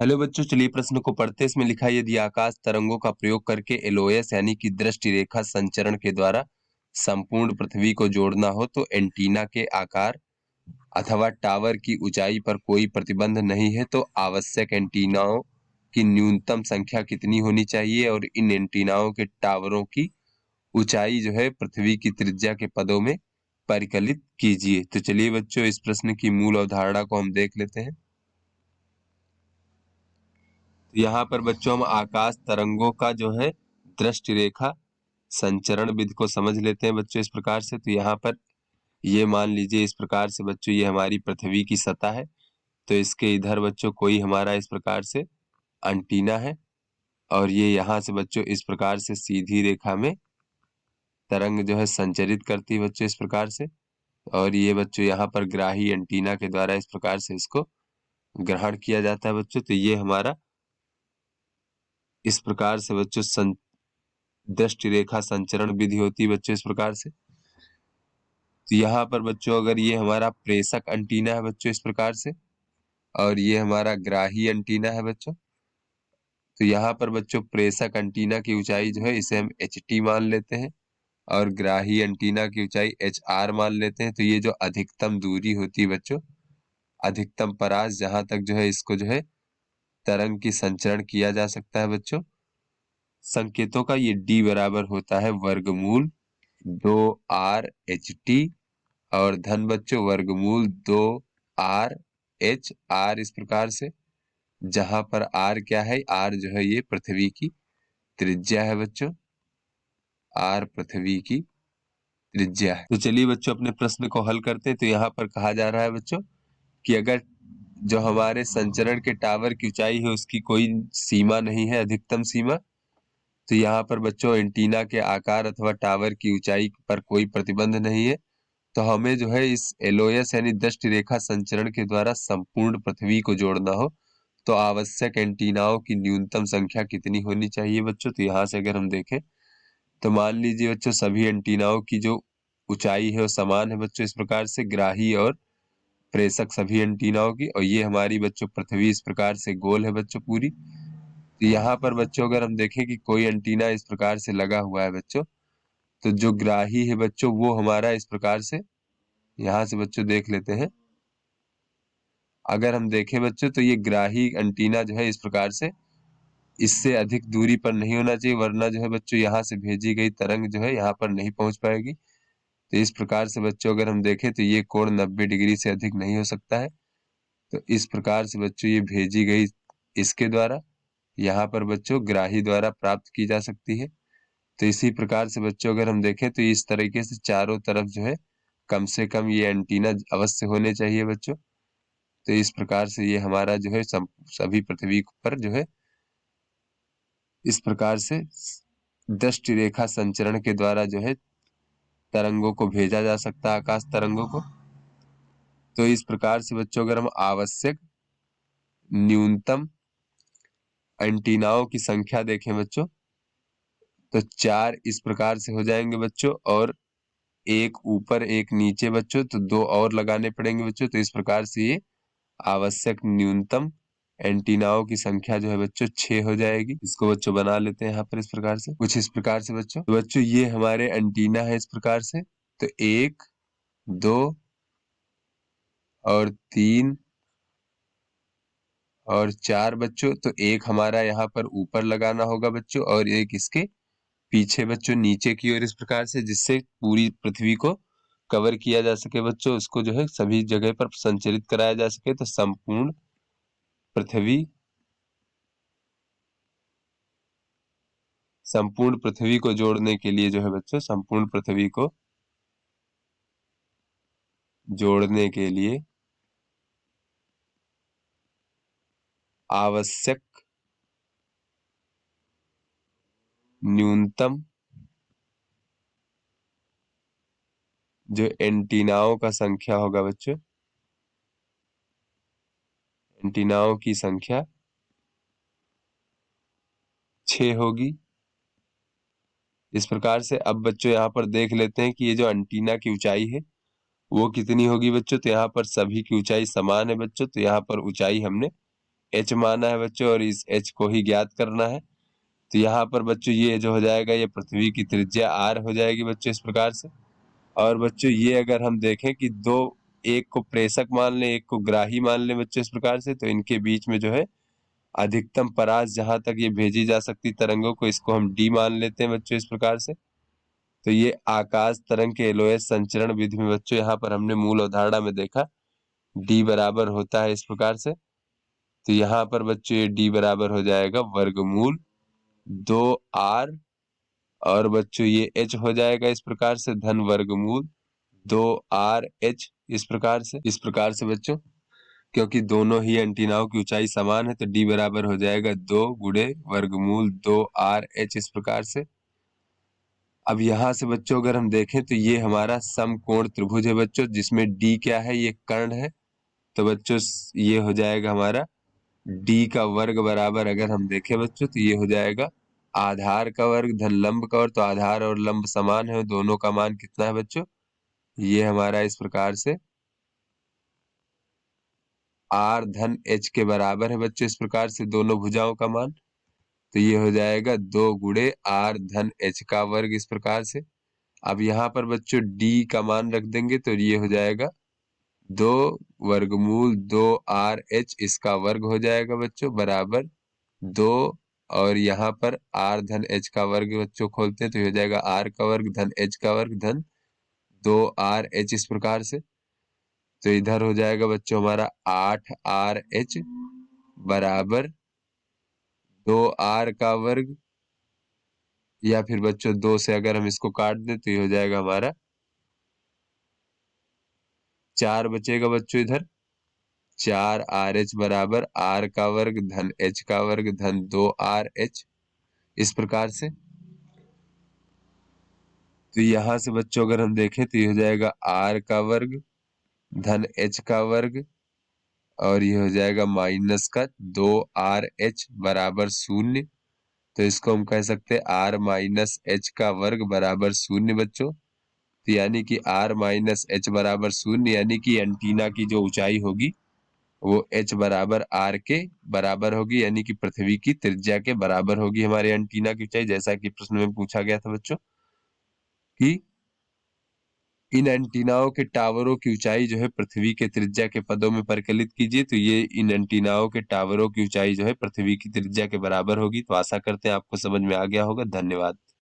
Hello बच्चों, चलिए प्रश्न को पढ़ते हैं। इसमें लिखा है, यदि आकाश तरंगों का प्रयोग करके एलओएस यानी कि दृष्टि रेखा संचरण के द्वारा संपूर्ण पृथ्वी को जोड़ना हो तो एंटीना के आकार अथवा टावर की ऊंचाई पर कोई प्रतिबंध नहीं है, तो आवश्यक एंटीनाओं की न्यूनतम संख्या कितनी होनी चाहिए और इन एंटीनाओं के टावरों की ऊंचाई जो है पृथ्वी की त्रिज्या के पदों में परिकलित कीजिए। तो चलिए बच्चों, इस प्रश्न की मूल अवधारणा को हम देख लेते हैं। यहाँ पर बच्चों हम आकाश तरंगों का जो है दृष्टि रेखा संचरण विधि को समझ लेते हैं बच्चों इस प्रकार से। तो यहाँ पर ये मान लीजिए इस प्रकार से बच्चों, ये हमारी पृथ्वी की सतह है। तो इसके इधर बच्चों कोई हमारा इस प्रकार से एंटीना है और ये यहाँ से बच्चों इस प्रकार से सीधी रेखा में तरंग जो है संचरित करती है बच्चों इस प्रकार से। और ये बच्चों यहाँ पर ग्राही एंटीना के द्वारा इस प्रकार से इसको ग्रहण किया जाता है बच्चों। तो ये हमारा इस प्रकार से बच्चों दृष्टि रेखा संचरण विधि होती है बच्चों इस प्रकार से। तो यहाँ पर बच्चों अगर ये हमारा प्रेषक एंटीना है बच्चों इस प्रकार से और ये हमारा ग्राही एंटीना है बच्चों। तो यहाँ पर बच्चों प्रेषक एंटीना की ऊंचाई जो है इसे हम HT मान लेते हैं और ग्राही एंटीना की ऊंचाई HR मान लेते हैं। तो ये जो अधिकतम दूरी होती है बच्चों, अधिकतम परास जहां तक जो है इसको जो है तरंग की संचरण किया जा सकता है बच्चों, संकेतों का ये D बराबर होता है वर्गमूल 2R/HT और धन बच्चों वर्गमूल 2R/HR इस प्रकार से। जहां पर R क्या है, R जो है ये पृथ्वी की त्रिज्या है बच्चों, R पृथ्वी की त्रिज्या है। तो चलिए बच्चों अपने प्रश्न को हल करते हैं। तो यहाँ पर कहा जा रहा है बच्चों कि अगर जो हमारे संचरण के टावर की ऊंचाई है उसकी कोई सीमा नहीं है, अधिकतम सीमा, तो यहाँ पर बच्चों एंटीना के आकार अथवा टावर की ऊंचाई पर कोई प्रतिबंध नहीं है। तो हमें जो है इस एलओएस यानी दृष्टि रेखा संचरण के द्वारा संपूर्ण पृथ्वी को जोड़ना हो तो आवश्यक एंटीनाओं की न्यूनतम संख्या कितनी होनी चाहिए बच्चों। तो यहाँ से अगर हम देखें तो मान लीजिए बच्चों सभी एंटीनाओं की जो ऊंचाई है वो समान है बच्चों इस प्रकार से, ग्राही और प्रेषक सभी एंटीनाओं की। और ये हमारी बच्चों पृथ्वी इस प्रकार से गोल है बच्चों पूरी। तो यहाँ पर बच्चों अगर हम देखें कि कोई एंटीना इस प्रकार से लगा हुआ है बच्चों, तो जो ग्राही है बच्चों वो हमारा इस प्रकार से, यहाँ से बच्चों देख लेते हैं। अगर हम देखें बच्चों तो ये ग्राही एंटीना जो है इस प्रकार से इससे अधिक दूरी पर नहीं होना चाहिए, वरना जो है बच्चों यहाँ से भेजी गई तरंग जो है यहाँ पर नहीं पहुंच पाएगी। तो इस प्रकार से बच्चों अगर हम देखें तो ये कोण 90 डिग्री से अधिक नहीं हो सकता है। तो इस प्रकार से बच्चों ये भेजी गई इसके द्वारा यहाँ पर बच्चों ग्राही द्वारा प्राप्त की जा सकती है। तो इसी प्रकार से बच्चों अगर हम देखें तो इस तरीके से चारों तरफ जो है कम से कम ये एंटीना अवश्य होने चाहिए बच्चों। तो इस प्रकार से ये हमारा जो है सभी पृथ्वी पर जो है इस प्रकार से दृष्टि रेखा संचरण के द्वारा जो है तरंगों को भेजा जा सकता है, आकाश तरंगों को। तो इस प्रकार से बच्चों अगर हम आवश्यक न्यूनतम एंटीनाओं की संख्या देखें बच्चों तो 4 इस प्रकार से हो जाएंगे बच्चों, और एक ऊपर एक नीचे बच्चों, तो 2 और लगाने पड़ेंगे बच्चों। तो इस प्रकार से ये आवश्यक न्यूनतम एंटीनाओं की संख्या जो है बच्चों 6 हो जाएगी। इसको बच्चों बना लेते हैं यहाँ पर इस प्रकार से, कुछ इस प्रकार से बच्चों। तो बच्चों ये हमारे एंटीना है इस प्रकार से। तो 1 2 और 3 और 4 बच्चों। तो एक हमारा यहाँ पर ऊपर लगाना होगा बच्चों और एक इसके पीछे बच्चों नीचे की ओर इस प्रकार से, जिससे पूरी पृथ्वी को कवर किया जा सके बच्चों, उसको जो है सभी जगह पर संचरित कराया जा सके। तो पृथ्वी संपूर्ण पृथ्वी को जोड़ने के लिए जो है बच्चों, संपूर्ण पृथ्वी को जोड़ने के लिए आवश्यक न्यूनतम जो एंटीनाओं का संख्या होगा बच्चों, एंटीनाओं की संख्या 6 होगी इस प्रकार से। अब बच्चों यहाँ पर देख लेते हैं कि ये जो एंटीना की ऊंचाई है वो कितनी होगी बच्चों। तो यहाँ पर सभी की ऊंचाई समान है बच्चों, तो यहाँ पर ऊंचाई हमने h माना है बच्चों और इस h को ही ज्ञात करना है। तो यहाँ पर बच्चों ये जो हो जाएगा ये पृथ्वी की त्रिज्या r हो जाएगी बच्चों इस प्रकार से। और बच्चों ये अगर हम देखें कि दो, एक को प्रेषक मान लें एक को ग्राही मान लें बच्चों इस प्रकार से, तो इनके बीच में जो है अधिकतम परास जहां तक ये भेजी जा सकती तरंगों को, इसको हम d मान लेते हैं बच्चों इस प्रकार से। तो ये आकाश तरंग के एलओएस संचरण विधि में बच्चों यहाँ पर हमने मूल अवधारणा में देखा d बराबर होता है इस प्रकार से। तो यहाँ पर बच्चों ये d बराबर हो जाएगा वर्गमूल 2r, और बच्चों ये h हो जाएगा इस प्रकार से धन वर्गमूल 2RH इस प्रकार से बच्चों, क्योंकि दोनों ही एंटीनाओं की ऊंचाई समान है तो d बराबर हो जाएगा 2 गुणे वर्गमूल 2RH इस प्रकार से। अब यहाँ से बच्चों अगर हम देखें तो ये हमारा समकोण त्रिभुज है बच्चों, जिसमें d क्या है, ये कर्ण है। तो बच्चों ये हो जाएगा हमारा d का वर्ग बराबर, अगर हम देखें बच्चों तो ये हो जाएगा आधार का वर्ग धन लंब का वर्ग। तो आधार और लंब समान है, दोनों का मान कितना है बच्चों, ये हमारा इस प्रकार से r धन h के बराबर है बच्चों इस प्रकार से दोनों भुजाओं का मान। तो ये हो जाएगा 2 गुणे r धन h का वर्ग इस प्रकार से। अब यहाँ पर बच्चों d का मान रख देंगे तो ये हो जाएगा 2 वर्गमूल 2RH इसका वर्ग हो जाएगा बच्चों बराबर 2, और यहाँ पर r धन h का वर्ग बच्चों खोलते हैं तो ये हो जाएगा r का वर्ग धन h का वर्ग धन 2RH इस प्रकार से। तो इधर हो जाएगा बच्चों हमारा 8RH बराबर 2r का वर्ग, या फिर बच्चों 2 से अगर हम इसको काट दें तो ये हो जाएगा हमारा 4 बचेगा बच्चों इधर 4RH बराबर r का वर्ग धन h का वर्ग धन 2RH इस प्रकार से। तो यहां से बच्चों अगर हम देखें तो ये हो जाएगा r का वर्ग धन h का वर्ग, और ये हो जाएगा माइनस का 2RH बराबर 0। तो इसको हम कह सकते हैं r माइनस h का वर्ग बराबर 0 बच्चों। तो यानी कि r माइनस h बराबर 0, यानी कि एंटीना की जो ऊंचाई होगी वो h बराबर r के बराबर होगी, यानी कि पृथ्वी की त्रिज्या के बराबर होगी हमारे एंटीना की ऊंचाई। जैसा कि प्रश्न में पूछा गया था बच्चों कि इन एंटीनाओं के टावरों की ऊंचाई जो है पृथ्वी के त्रिज्या के पदों में परिकलित कीजिए, तो ये इन एंटीनाओं के टावरों की ऊंचाई जो है पृथ्वी की त्रिज्या के बराबर होगी। तो आशा करते हैं आपको समझ में आ गया होगा। धन्यवाद।